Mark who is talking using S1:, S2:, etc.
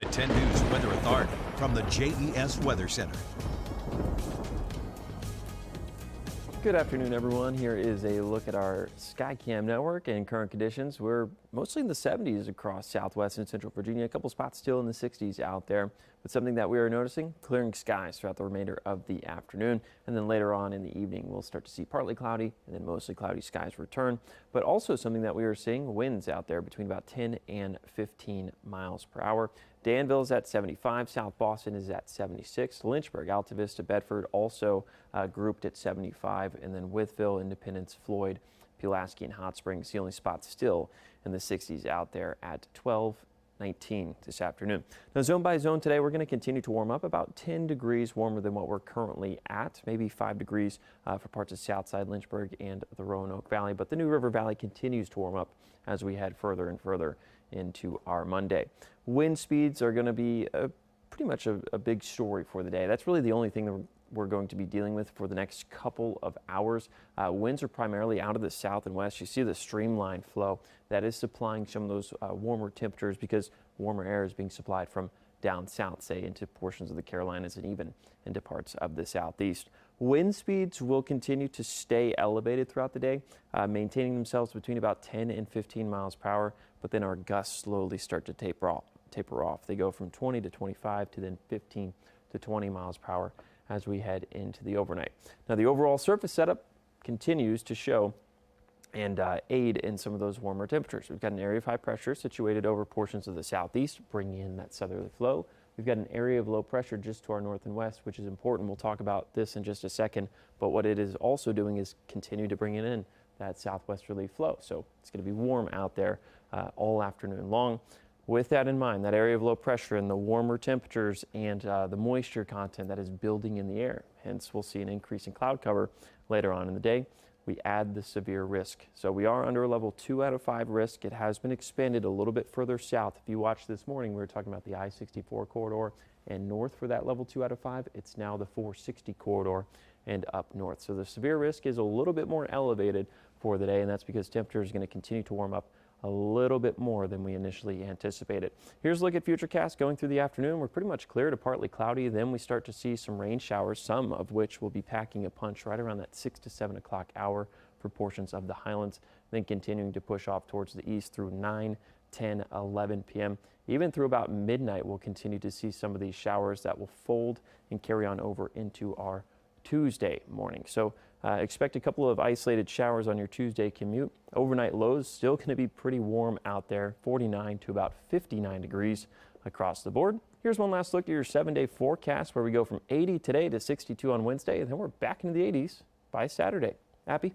S1: The 10 News Weather Authority from the JES Weather Center.
S2: Good afternoon, everyone. Here is a look at our SkyCam network and current conditions. We're mostly in the 70s across southwest and central Virginia. A couple spots still in the 60s out there. But something that we are noticing, clearing skies throughout the remainder of the afternoon. And then later on in the evening, we'll start to see partly cloudy and then mostly cloudy skies return. But also something that we are seeing, winds out there between about 10 and 15 miles per hour. Danville is at 75, South Boston is at 76, Lynchburg, Alta Vista, Bedford also grouped at 75, and then Wytheville, Independence, Floyd, Pulaski, and Hot Springs, the only spots still in the 60s out there at 12-19 this afternoon. Now, zone by zone today, we're going to continue to warm up about 10 degrees warmer than what we're currently at, maybe 5 degrees for parts of Southside, Lynchburg, and the Roanoke Valley. But the New River Valley continues to warm up as we head further and further into our Monday. Wind speeds are going to be pretty much a big story for the day. That's really the only thing that we're going to be dealing with for the next couple of hours. Winds are primarily out of the south and west. You see the streamline flow that is supplying some of those warmer temperatures because warmer air is being supplied from down south, say into portions of the Carolinas and even into parts of the southeast. Wind speeds will continue to stay elevated throughout the day, maintaining themselves between about 10 and 15 miles per hour, but then our gusts slowly start to taper off. They go from 20 to 25 to then 15 to 20 miles per hour as we head into the overnight. Now, the overall surface setup continues to show and aid in some of those warmer temperatures. We've got an area of high pressure situated over portions of the southeast, bringing in that southerly flow. We've got an area of low pressure just to our north and west, which is important. We'll talk about this in just a second. But what it is also doing is continue to bring it in that southwesterly flow. So it's going to be warm out there all afternoon long. With that in mind, that area of low pressure and the warmer temperatures and the moisture content that is building in the air. Hence, we'll see an increase in cloud cover later on in the day. We add the severe risk. So we are under a level 2 out of 5 risk. It has been expanded a little bit further south. If you watched this morning, we were talking about the I-64 corridor and north for that level 2 out of 5. It's now the 460 corridor and up north. So the severe risk is a little bit more elevated for the day, and that's because temperature is going to continue to warm up a little bit more than we initially anticipated. Here's a look at Futurecast going through the afternoon. We're pretty much clear to partly cloudy. Then we start to see some rain showers, some of which will be packing a punch right around that 6 to 7 o'clock hour for portions of the highlands, then continuing to push off towards the east through 9, 10, 11 p.m. Even through about midnight, we'll continue to see some of these showers that will fold and carry on over into our Tuesday morning. So expect a couple of isolated showers on your Tuesday commute. Overnight lows still going to be pretty warm out there, 49 to about 59 degrees across the board. Here's one last look at your 7-day forecast where we go from 80 today to 62 on Wednesday, and then we're back into the 80s by Saturday. Happy?